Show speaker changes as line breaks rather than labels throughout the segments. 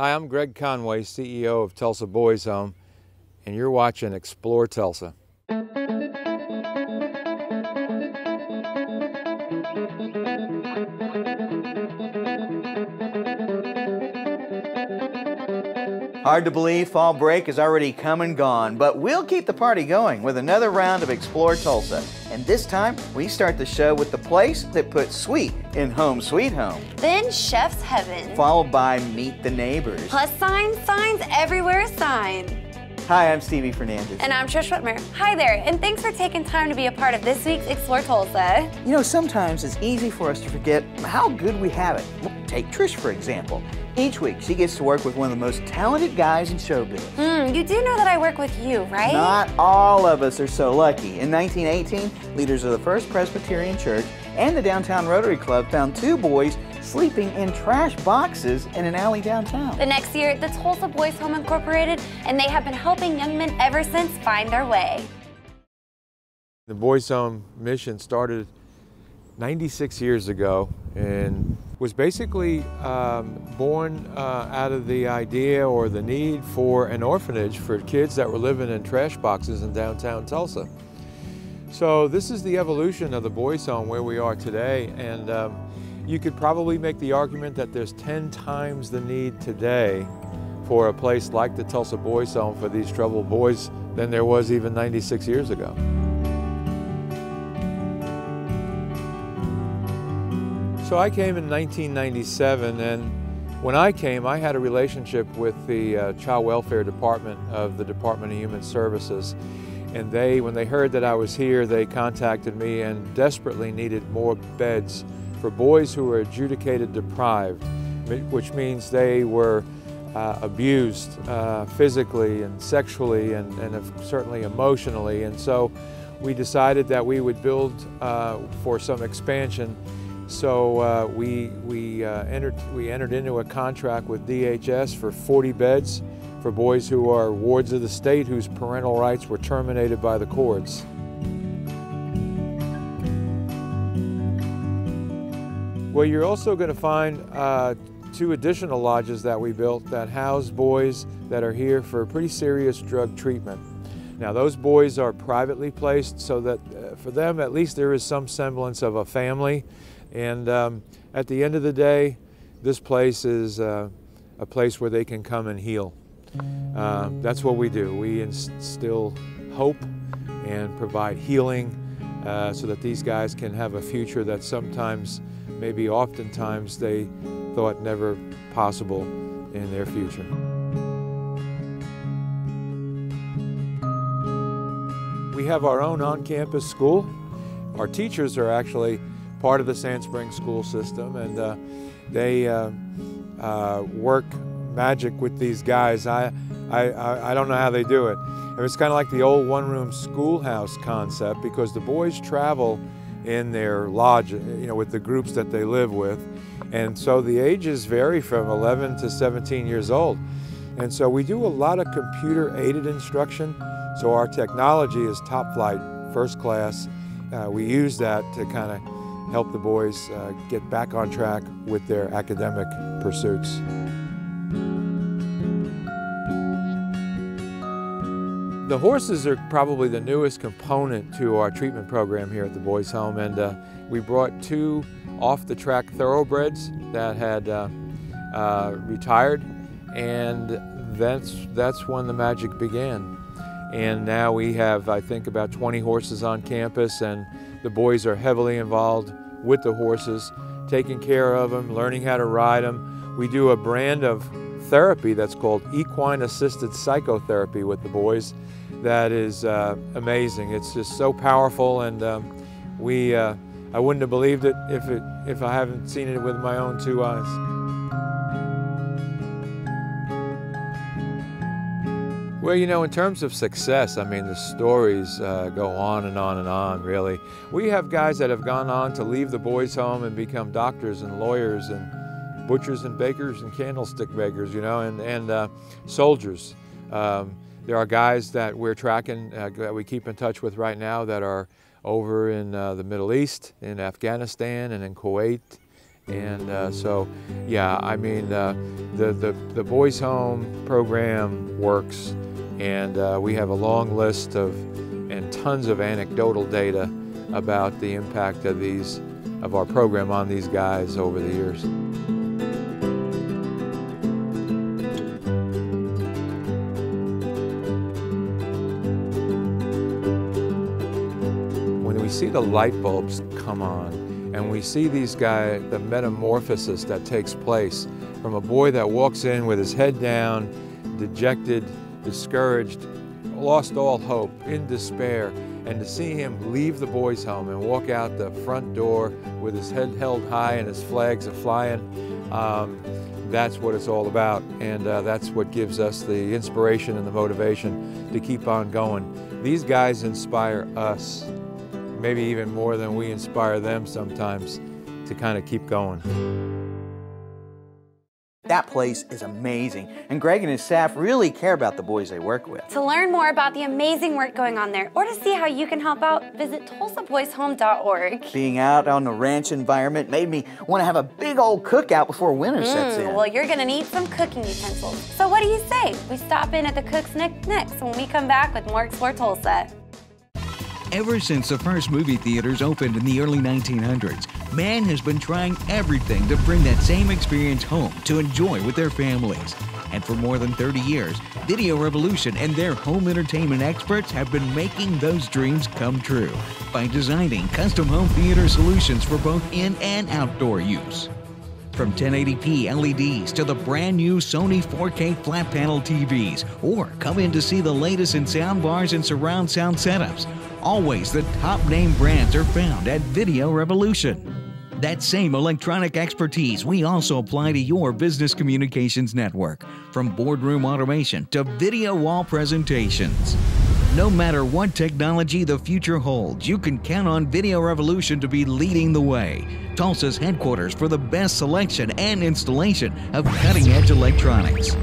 Hi, I'm Greg Conway, CEO of Tulsa Boys Home, and you're watching Explore Tulsa.
Hard to believe fall break is already come and gone, but we'll keep the party going with another round of Explore Tulsa. And this time, we start the show with the place that puts sweet in Home Sweet Home.
Then Chef's Heaven.
Followed by Meet the Neighbors.
Plus signs everywhere sign.
Hi, I'm Stevie Fernandez.
And I'm Trish Whitmer. Hi there, and thanks for taking time to be a part of this week's Explore Tulsa.
You know, sometimes it's easy for us to forget how good we have it. Take Trish, for example. Each week, she gets to work with one of the most talented guys in showbiz.
You do know that I work with you, right?
Not all of us are so lucky. In 1918, leaders of the First Presbyterian Church and the Downtown Rotary Club found two boys sleeping in trash boxes in an alley downtown.
The next year, the Tulsa Boys Home incorporated, and they have been helping young men ever since find their way.
The Boys Home mission started 96 years ago and was basically born out of the idea or the need for an orphanage for kids that were living in trash boxes in downtown Tulsa. So this is the evolution of the Boys Home where we are today, and you could probably make the argument that there's 10 times the need today for a place like the Tulsa Boys Home for these troubled boys than there was even 96 years ago. So I came in 1997, and when I came, I had a relationship with the Child Welfare Department of the Department of Human Services. And when they heard that I was here, they contacted me and desperately needed more beds for boys who were adjudicated deprived, which means they were abused physically and sexually and certainly emotionally. And so we decided that we would build for some expansion. So we entered into a contract with DHS for 40 beds for boys who are wards of the state whose parental rights were terminated by the courts. Well, you're also going to find 2 additional lodges that we built that house boys that are here for pretty serious drug treatment. Now, those boys are privately placed so that for them at least there is some semblance of a family. And at the end of the day, this place is a place where they can come and heal. That's what we do. We instill hope and provide healing so that these guys can have a future that sometimes, maybe oftentimes, they thought never possible in their future. We have our own on-campus school. Our teachers are actually part of the Sand Springs school system, and they work magic with these guys. I don't know how they do it. It's kind of like the old one-room schoolhouse concept, because the boys travel in their lodge, you know, with the groups that they live with, and so the ages vary from 11 to 17 years old. And so we do a lot of computer-aided instruction, so our technology is top flight, first class. We use that to kind of help the boys get back on track with their academic pursuits. The horses are probably the newest component to our treatment program here at the Boys Home, and we brought 2 off-the-track thoroughbreds that had retired, and that's when the magic began. And now we have, I think, about 20 horses on campus, and the boys are heavily involved with the horses, taking care of them, learning how to ride them. We do a brand of therapy that's called equine-assisted psychotherapy with the boys that is amazing. It's just so powerful, and I wouldn't have believed it if I haven't seen it with my own 2 eyes. Well, you know, in terms of success, I mean, the stories go on and on and on, really. We have guys that have gone on to leave the Boys Home and become doctors and lawyers and butchers and bakers and candlestick makers, you know, and soldiers. There are guys that we're tracking, that we keep in touch with right now that are over in the Middle East, in Afghanistan and in Kuwait And so, yeah, I mean, the Boys Home program works, and we have a long list and tons of anecdotal data about the impact of our program on these guys over the years. When we see the light bulbs come on, and we see these guys, the metamorphosis that takes place from a boy that walks in with his head down, dejected, discouraged, lost all hope, in despair, and to see him leave the boys' home and walk out the front door with his head held high and his flags are flying, that's what it's all about. And that's what gives us the inspiration and the motivation to keep on going. These guys inspire us, maybe even more than we inspire them sometimes, to kind of keep going.
That place is amazing, and Greg and his staff really care about the boys they work with.
To learn more about the amazing work going on there, or to see how you can help out, visit TulsaBoysHome.org.
Being out on the ranch environment made me want to have a big old cookout before winter sets in.
Well, you're gonna need some cooking utensils. So what do you say? We stop in at the Cook's Nook next when we come back with more Explore Tulsa.
Ever since the first movie theaters opened in the early 1900s, man has been trying everything to bring that same experience home to enjoy with their families. And for more than 30 years, Video Revolution and their home entertainment experts have been making those dreams come true by designing custom home theater solutions for both in and outdoor use. From 1080p LEDs to the brand new Sony 4K flat panel TVs, or come in to see the latest in sound bars and surround sound setups. Always the top name brands are found at Video Revolution. That same electronic expertise we also apply to your business communications network, from boardroom automation to video wall presentations. No matter what technology the future holds, you can count on Video Revolution to be leading the way. Tulsa's headquarters for the best selection and installation of cutting-edge electronics.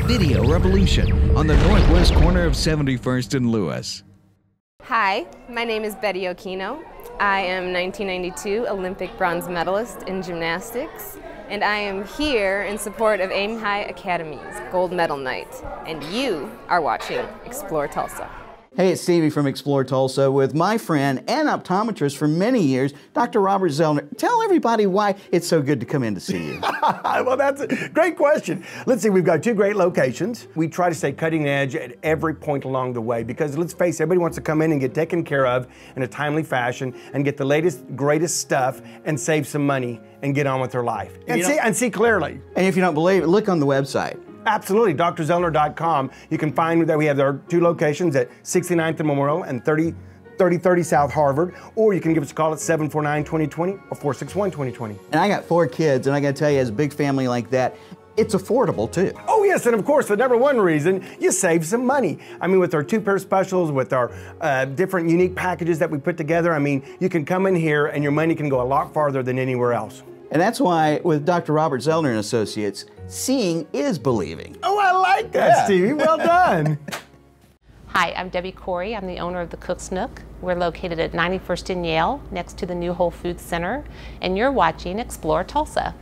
Video Revolution on the northwest corner of 71st and Lewis.
Hi, my name is Betty Okino. I am 1992 Olympic bronze medalist in gymnastics, and I am here in support of Aim High Academy's Gold Medal Night, and you are watching Explore Tulsa.
Hey, it's Stevie from Explore Tulsa with my friend and optometrist for many years, Dr. Robert Zellner. Tell everybody why it's so good to come in to see you.
Well, that's a great question. Let's see, we've got two great locations. We try to stay cutting edge at every point along the way because let's face it, everybody wants to come in and get taken care of in a timely fashion and get the latest, greatest stuff and save some money and get on with their life. And see clearly.
And if you don't believe it, look on the website.
Absolutely, drzellner.com. You can find that we have our two locations at 69th and Memorial and 3030 South Harvard, or you can give us a call at 749-2020 or 461-2020.
And I got 4 kids, and I gotta tell you, as a big family like that, it's affordable too.
Oh yes, and of course, the number one reason, you save some money. I mean, with our 2-pair specials, with our different unique packages that we put together, I mean, you can come in here and your money can go a lot farther than anywhere else.
And that's why with Dr. Robert Zellner and Associates, seeing is believing.
Oh, I like that, Stevie. Well done.
Hi, I'm Debbie Kouri. I'm the owner of the Cook's Nook. We're located at 91st and Yale, next to the new Whole Foods Center, and you're watching Explore Tulsa.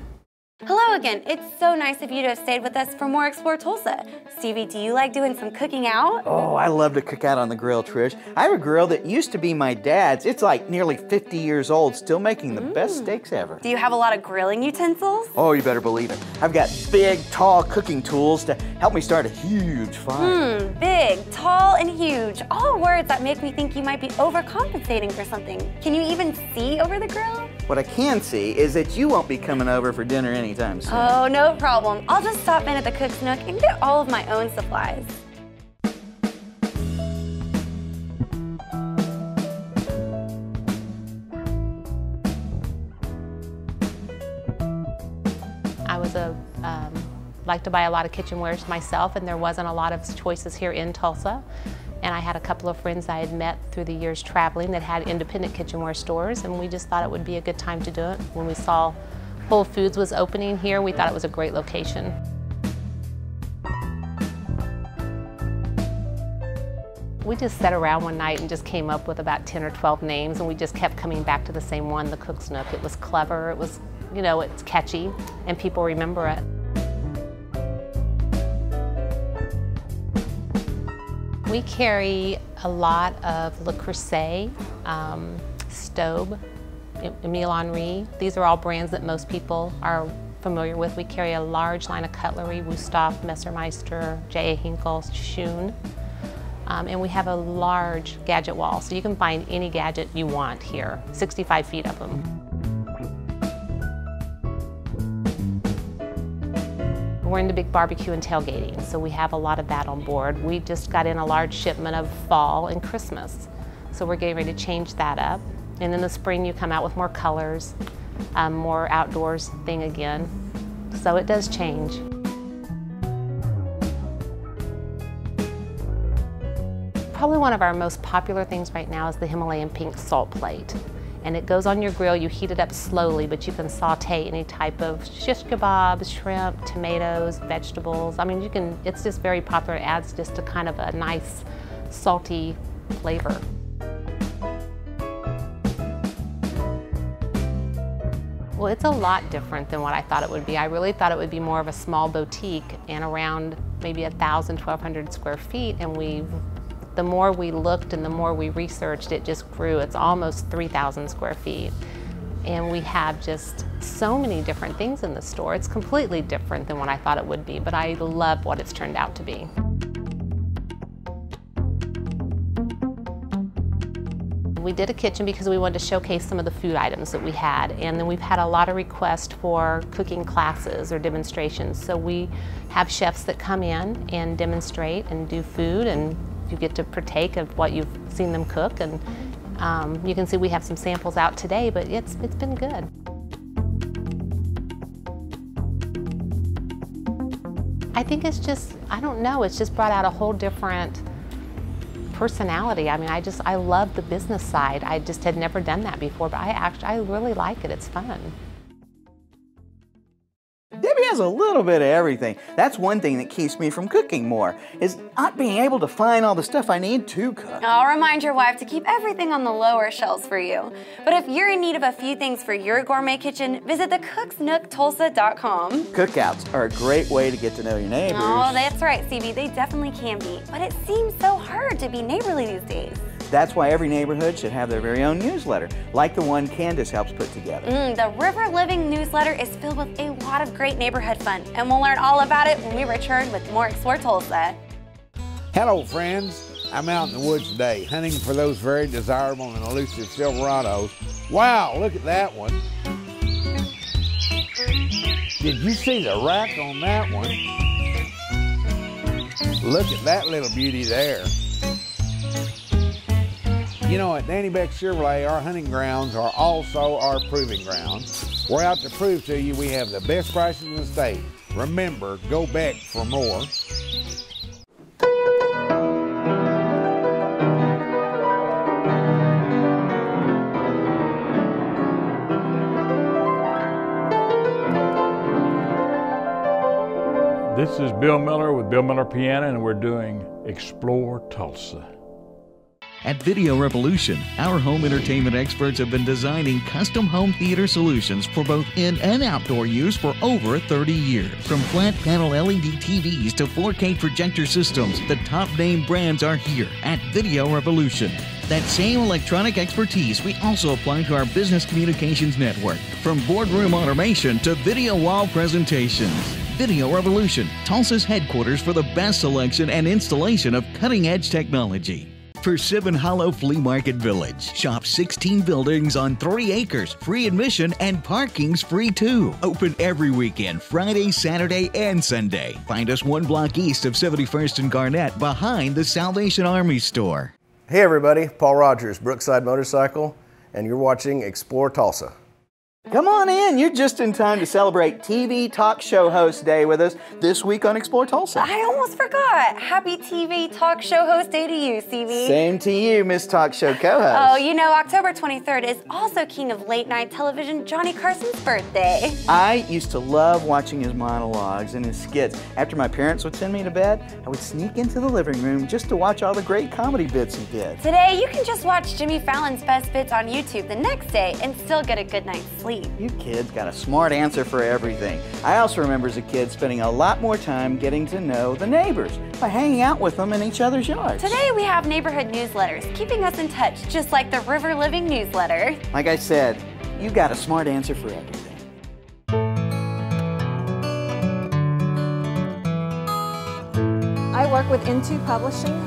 Hello again. It's so nice of you to have stayed with us for more Explore Tulsa. Stevie, do you like doing some cooking out?
Oh, I love to cook out on the grill, Trish. I have a grill that used to be my dad's. It's like nearly 50 years old, still making the best steaks ever.
Do you have a lot of grilling utensils?
Oh, you better believe it. I've got big, tall cooking tools to help me start a huge fire.
Big, tall, and huge. All words that make me think you might be overcompensating for something. Can you even see over the grill?
What I can see is that you won't be coming over for dinner anytime soon.
Oh, no problem. I'll just stop in at the Cook's Nook and get all of my own supplies.
I was like to buy a lot of kitchenwares myself, and there wasn't a lot of choices here in Tulsa. And I had a couple of friends I had met through the years traveling that had independent kitchenware stores, and we just thought it would be a good time to do it. When we saw Whole Foods was opening here, we thought it was a great location. We just sat around one night and just came up with about 10 or 12 names, and we just kept coming back to the same one, the Cook's Nook. It was clever, it was you know, it's catchy and people remember it. We carry a lot of Le Creuset, Staub, Emile Henry. These are all brands that most people are familiar with. We carry a large line of cutlery, Wusthof, Messermeister, J.A. Hinkle, Schoon. And we have a large gadget wall, so you can find any gadget you want here, 65 feet of them. We're into big barbecue and tailgating, so we have a lot of that on board. We just got in a large shipment of fall and Christmas, so we're getting ready to change that up. And in the spring, you come out with more colors, more outdoors thing again. So it does change. Probably one of our most popular things right now is the Himalayan pink salt plate. And it goes on your grill, you heat it up slowly, but you can saute any type of shish kebabs, shrimp, tomatoes, vegetables. I mean, it's just very popular. It adds just a kind of a nice salty flavor. Well, it's a lot different than what I thought it would be. I really thought it would be more of a small boutique and around maybe 1,000, 1,200 square feet, and the more we looked and the more we researched, it just grew. It's almost 3,000 square feet. And we have just so many different things in the store. It's completely different than what I thought it would be, but I love what it's turned out to be. We did a kitchen because we wanted to showcase some of the food items that we had, and then we've had a lot of requests for cooking classes or demonstrations. So we have chefs that come in and demonstrate and do food, and you get to partake of what you've seen them cook. And you can see we have some samples out today, but it's been good. I think it's just, I don't know, it's just brought out a whole different personality. I mean, I love the business side. I just had never done that before, but I really like it. It's fun.
Debbie has a little bit of everything. That's one thing that keeps me from cooking more, is not being able to find all the stuff I need to cook.
I'll remind your wife to keep everything on the lower shelves for you. But if you're in need of a few things for your gourmet kitchen, visit thecooksnooktulsa.com.
Cookouts are a great way to get to know your neighbors.
Oh, that's right, CB. They definitely can be. But it seems so hard to be neighborly these days.
That's why every neighborhood should have their very own newsletter, like the one Candace helps put together.
The River Living newsletter is filled with a lot of great neighborhood fun, and we'll learn all about it when we return with more Explore Tulsa.
Hello, friends. I'm out in the woods today, hunting for those very desirable and elusive Silverados. Wow, look at that one. Did you see the rack on that one? Look at that little beauty there. You know, at Danny Beck Chevrolet, our hunting grounds are also our proving grounds. We're out to prove to you we have the best prices in the state. Remember, go Beck for more.
This is Bill Miller with Bill Miller Piano, and we're doing Explore Tulsa.
At Video Revolution, our home entertainment experts have been designing custom home theater solutions for both in and outdoor use for over 30 years. From flat panel LED TVs to 4K projector systems, the top name brands are here at Video Revolution. That same electronic expertise we also apply to our business communications network, from boardroom automation to video wall presentations. Video Revolution, Tulsa's headquarters for the best selection and installation of cutting-edge technology. Persimmon Hollow Flea Market Village. Shop 16 buildings on 3 acres, free admission, and parking's free too. Open every weekend, Friday, Saturday, and Sunday. Find us 1 block east of 71st and Garnett, behind the Salvation Army store.
Hey everybody, Paul Rogers, Brookside Motorcycle, and you're watching Explore Tulsa.
Come on in, you're just in time to celebrate TV Talk Show Host Day with us this week on Explore Tulsa.
I almost forgot. Happy TV Talk Show Host Day to you, CB.
Same to you, Miss Talk Show co-host.
Oh, you know, October 23rd is also King of Late Night Television, Johnny Carson's birthday.
I used to love watching his monologues and his skits. After my parents would send me to bed, I would sneak into the living room just to watch all the great comedy bits he did.
Today, you can just watch Jimmy Fallon's best bits on YouTube the next day and still get a good night's sleep. sleep.
You kids got a smart answer for everything. I also remember as a kid spending a lot more time getting to know the neighbors by hanging out with them in each other's yards.
Today we have neighborhood newsletters, keeping us in touch, just like the River Living newsletter.
Like I said, you got a smart answer for everything.
I work with Into Publishing.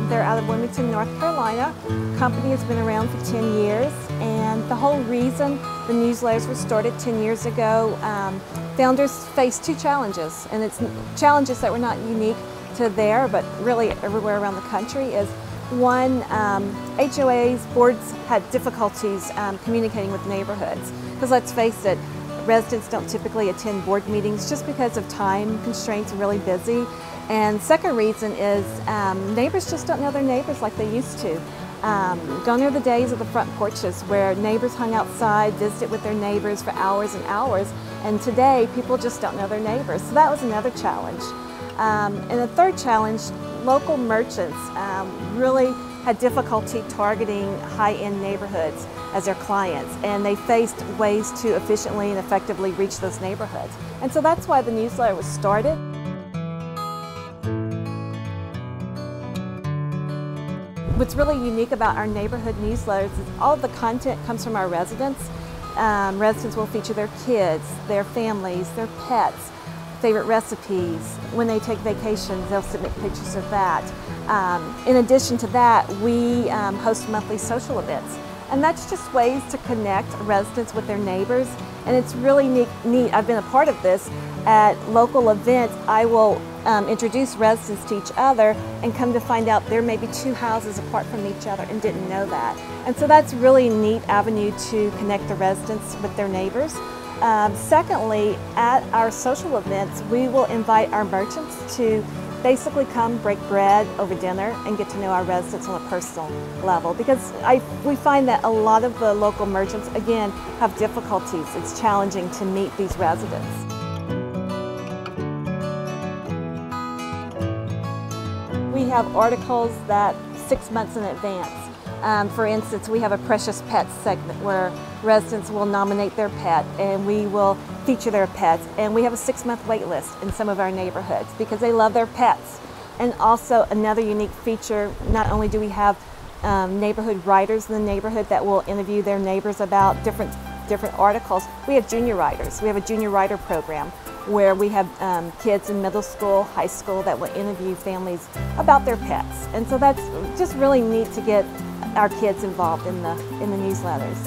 They're out of Wilmington, North Carolina. The company has been around for 10 years, and the whole reason the newsletters were started 10 years ago, founders faced two challenges, and it's challenges that were not unique to there, but really everywhere around the country. Is one, HOAs, boards had difficulties communicating with neighborhoods, because let's face it, residents don't typically attend board meetings just because of time constraints and really busy. And second reason is neighbors just don't know their neighbors like they used to. Gone are the days of the front porches where neighbors hung outside, visited with their neighbors for hours and hours, and today people just don't know their neighbors. So that was another challenge. And the third challenge, local merchants really had difficulty targeting high-end neighborhoods as their clients, and they faced ways to efficiently and effectively reach those neighborhoods. And so that's why the newsletter was started. What's really unique about our neighborhood newsletters is all of the content comes from our residents. Residents will feature their kids, their families, their pets, favorite recipes. When they take vacations, they'll submit pictures of that. In addition to that, we host monthly social events. And that's just ways to connect residents with their neighbors. And it's really neat. I've been a part of this. At local events, I will introduce residents to each other and come to find out there may be two houses apart from each other and didn't know that. And so that's really a neat avenue to connect the residents with their neighbors. Secondly, at our social events, we will invite our merchants to basically come break bread over dinner and get to know our residents on a personal level, because we find that a lot of the local merchants, again, have difficulties. It's challenging to meet these residents. We have articles that 6 months in advance. For instance, we have a Precious Pets segment where residents will nominate their pet and we will feature their pets. And we have a 6-month wait list in some of our neighborhoods because they love their pets. And also another unique feature, not only do we have neighborhood writers in the neighborhood that will interview their neighbors about different articles, we have junior writers. We have a junior writer program where we have kids in middle school, high school that will interview families about their pets. And so that's just really neat to get our kids involved in the newsletters.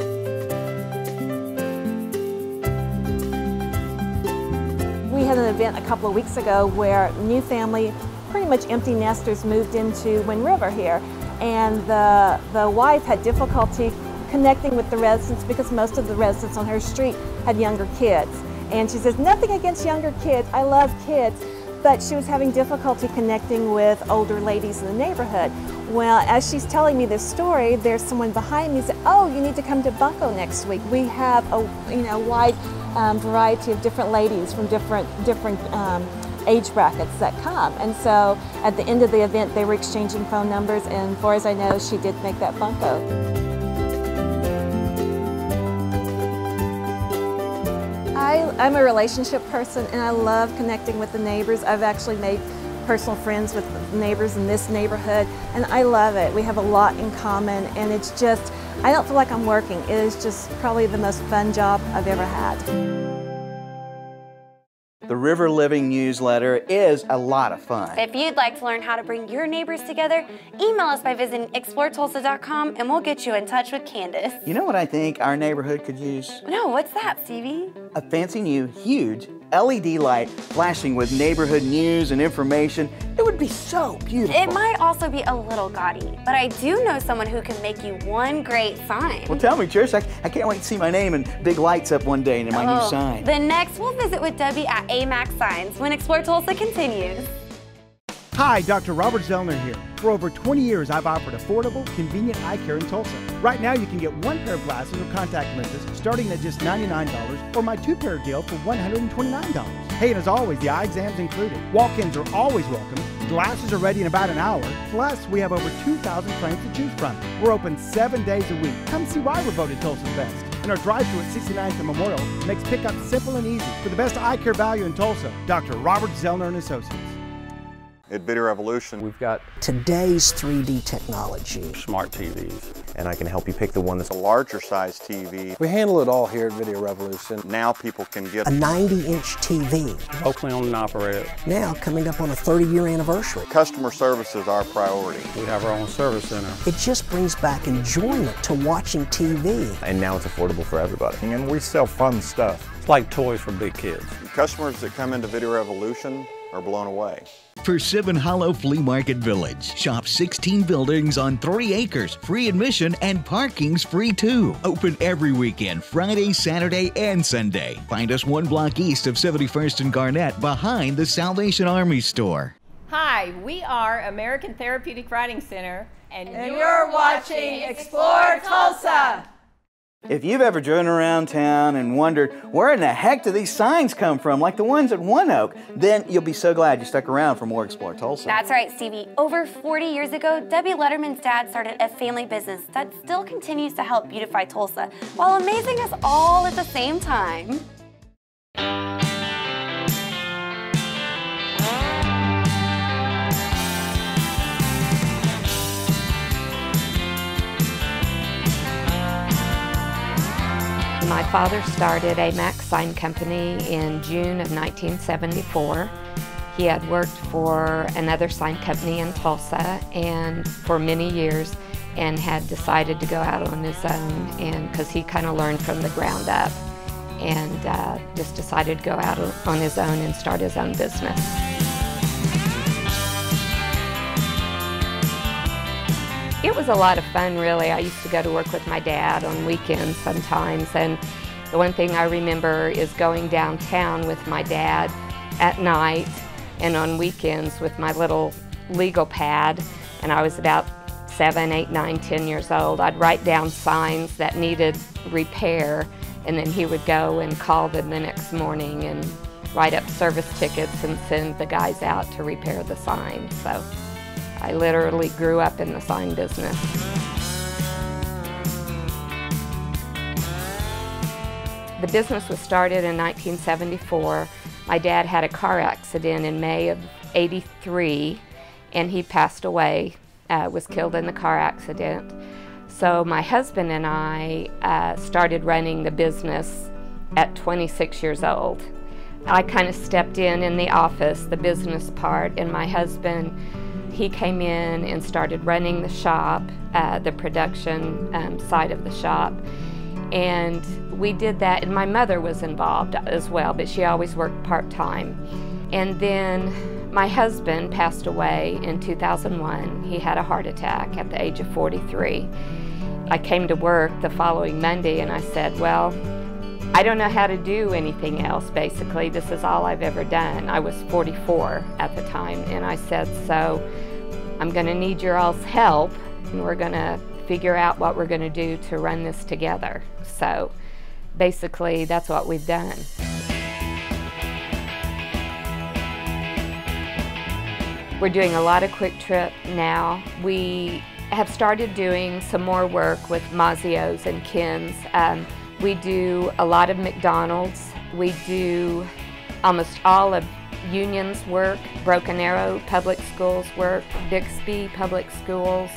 We had an event a couple of weeks ago where a new family, pretty much empty nesters, moved into Wind River here, and the wife had difficulty connecting with the residents because most of the residents on her street had younger kids. And she says, nothing against younger kids, I love kids, but she was having difficulty connecting with older ladies in the neighborhood. Well, as she's telling me this story, there's someone behind me who said, oh, you need to come to Bunko next week. We have a wide variety of different ladies from different age brackets that come. And so at the end of the event, they were exchanging phone numbers, and as far as I know, she did make that Bunko. I'm a relationship person, and I love connecting with the neighbors. I've actually made personal friends with neighbors in this neighborhood, and I love it. We have a lot in common, and it's just, I don't feel like I'm working. It is just probably the most fun job I've ever had.
The River Living newsletter is a lot of fun.
If you'd like to learn how to bring your neighbors together, email us by visiting exploretulsa.com and we'll get you in touch with Candace.
You know what I think our neighborhood could use?
No, what's that, Stevie?
A fancy new, huge LED light flashing with neighborhood news and information. It would be so beautiful.
It might also be a little gaudy, but I do know someone who can make you one great sign.
Well, tell me, Trish. I can't wait to see my name and big lights up one day in my new sign.
Then next, we'll visit with Debbie at AMAX Signs when Explore Tulsa continues.
Hi, Dr. Robert Zellner here. For over 20 years, I've offered affordable, convenient eye care in Tulsa. Right now, you can get one pair of glasses or contact lenses starting at just $99, or my 2-pair deal for $129. Hey, and as always, the eye exam's included. Walk-ins are always welcome. Glasses are ready in about an hour. Plus, we have over 2,000 frames to choose from. We're open 7 days a week. Come see why we're voted Tulsa's best. And our drive-thru at 69th and Memorial makes pickup simple and easy. For the best eye care value in Tulsa, Dr. Robert Zellner and Associates.
At Video Revolution,
We've got
today's 3D technology.
smart TVs,
And I can help you pick the one that's
a larger size TV.
We handle it all here at Video Revolution.
Now people can get
A 90-inch TV.
locally owned and operated.
Now coming up on a 30-year anniversary.
Customer service is our priority.
We have our own service center.
It just brings back enjoyment to watching TV.
And now it's affordable for everybody.
And we sell fun stuff. It's like toys for big kids.
Customers that come into Video Revolution are blown away.
Persimmon Hollow Flea Market Village. Shop 16 buildings on 3 acres. Free admission and parking's free too. Open every weekend, Friday, Saturday, and Sunday. Find us 1 block east of 71st and Garnett behind the Salvation Army store.
Hi, we are American Therapeutic Writing Center, and
you're watching Explore Tulsa.
If you've ever driven around town and wondered, where in the heck do these signs come from, like the ones at One Oak, then you'll be so glad you stuck around for more Explore Tulsa.
That's right, Stevie. Over 40 years ago, Debbie Letterman's dad started a family business that still continues to help beautify Tulsa while amazing us all at the same time.
My father started a Max Sign Company in June of 1974. He had worked for another sign company in Tulsa and for many years and had decided to go out on his own, and because he kind of learned from the ground up and just decided to go out on his own and start his own business. It was a lot of fun, really. I used to go to work with my dad on weekends sometimes, and the one thing I remember is going downtown with my dad at night and on weekends with my little legal pad, and I was about 7, 8, 9, 10 years old. I'd write down signs that needed repair, and then he would go and call them the next morning and write up service tickets and send the guys out to repair the sign. So I literally grew up in the sign business. The business was started in 1974. My dad had a car accident in May of '83, and he passed away, was killed in the car accident. So my husband and I started running the business at 26 years old. I kind of stepped in the office, the business part, and my husband, he came in and started running the shop, the production side of the shop. And we did that, and my mother was involved as well, but she always worked part-time. And then my husband passed away in 2001. He had a heart attack at the age of 43. I came to work the following Monday and I said, well, I don't know how to do anything else, basically. This is all I've ever done. I was 44 at the time, and I said, so I'm going to need your all's help, and we're going to figure out what we're going to do to run this together. So basically, that's what we've done. We're doing a lot of Quick Trip now. We have started doing some more work with Mazzio's and Ken's. We do a lot of McDonald's. We do almost all of Union's work, Broken Arrow Public Schools work, Bixby Public Schools.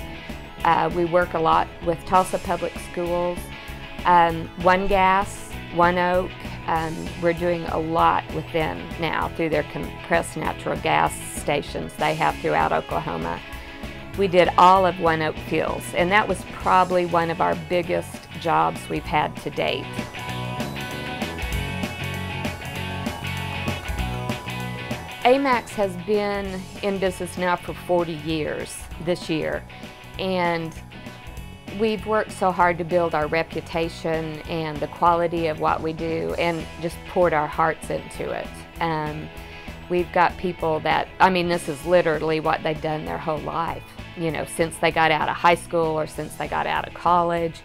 We work a lot with Tulsa Public Schools. One Gas, One Oak, we're doing a lot with them now through their compressed natural gas stations they have throughout Oklahoma. We did all of One Oak Fuels, and that was probably one of our biggest jobs we've had to date. AMAX has been in business now for 40 years this year, and we've worked so hard to build our reputation and the quality of what we do and just poured our hearts into it. We've got people that, I mean, this is literally what they've done their whole life, you know, since they got out of high school or since they got out of college.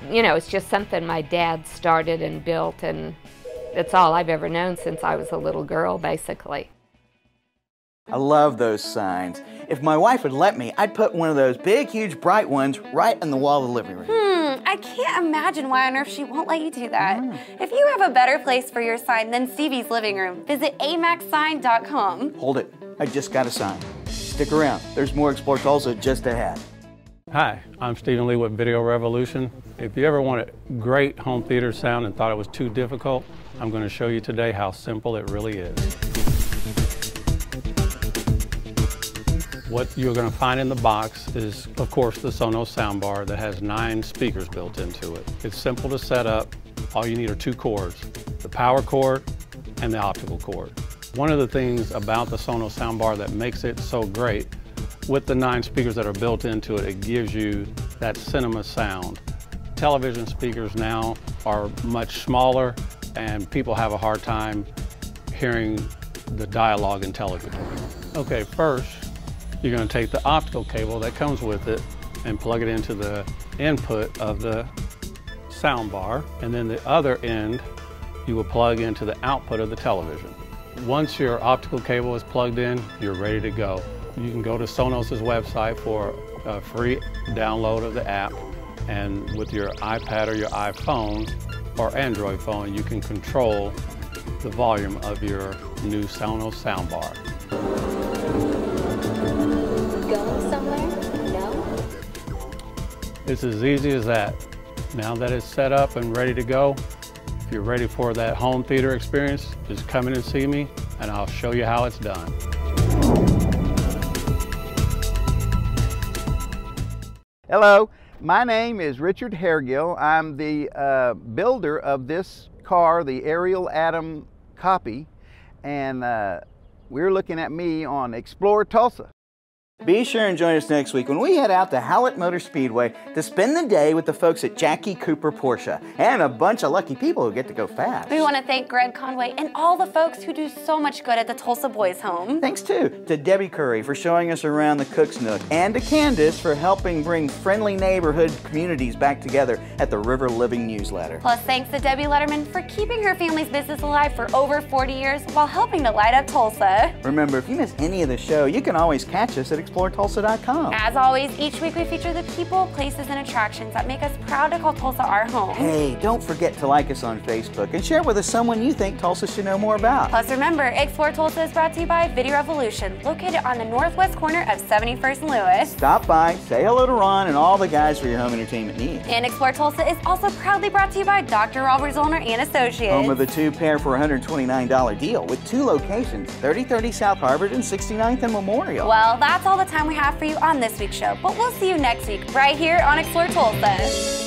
You know, it's just something my dad started and built, and it's all I've ever known since I was a little girl, basically.
I love those signs. If my wife would let me, I'd put one of those big, huge, bright ones right in the wall of the living room.
I I can't imagine why on earth she won't let you do that. If you have a better place for your sign than Stevie's living room, visit amaxsign.com.
Hold it, I just got a sign. Stick around, there's more Explore Tulsa just ahead.
Hi, I'm Stephen Lee with Video Revolution. If you ever wanted great home theater sound and thought it was too difficult, I'm going to show you today how simple it really is. What you're going to find in the box is, of course, the Sonos soundbar that has 9 speakers built into it. It's simple to set up. All you need are 2 cords, the power cord and the optical cord. One of the things about the Sonos soundbar that makes it so great, with the 9 speakers that are built into it, it gives you that cinema sound. Television speakers now are much smaller and people have a hard time hearing the dialogue in television. Okay, first, you're going to take the optical cable that comes with it and plug it into the input of the soundbar, and then the other end you will plug into the output of the television. Once your optical cable is plugged in, you're ready to go. You can go to Sonos' website for a free download of the app, and with your iPad or your iPhone or Android phone, you can control the volume of your new Sonos soundbar.
Going somewhere? No?
It's as easy as that. Now that it's set up and ready to go, if you're ready for that home theater experience, just come in and see me and I'll show you how it's done.
Hello, my name is Richard Hairgill. I'm the builder of this car, the Ariel Atom copy, and we're looking at me on Explore Tulsa.
Be sure and join us next week when we head out to Howlett Motor Speedway to spend the day with the folks at Jackie Cooper Porsche and a bunch of lucky people who get to go fast.
We want to thank Greg Conway and all the folks who do so much good at the Tulsa Boys Home.
Thanks too to Debbie Kouri for showing us around the Cook's Nook, and to Candace for helping bring friendly neighborhood communities back together at the River Living newsletter.
Plus thanks to Debbie Letterman for keeping her family's business alive for over 40 years while helping to light up Tulsa.
Remember, if you miss any of the show, you can always catch us at ExploreTulsa.com.
As always, each week we feature the people, places, and attractions that make us proud to call Tulsa our home.
Hey, don't forget to like us on Facebook and share with us someone you think Tulsa should know more about.
Plus remember, Explore Tulsa is brought to you by Video Revolution, located on the northwest corner of 71st and Lewis.
Stop by, say hello to Ron and all the guys for your home entertainment needs.
And Explore Tulsa is also proudly brought to you by Dr. Robert Zollner and Associates.
Home of the 2-pair for $129 deal with 2 locations, 3030 South Harvard and 69th and Memorial.
Well, that's all the time we have for you on this week's show, but we'll see you next week right here on Explore Tulsa.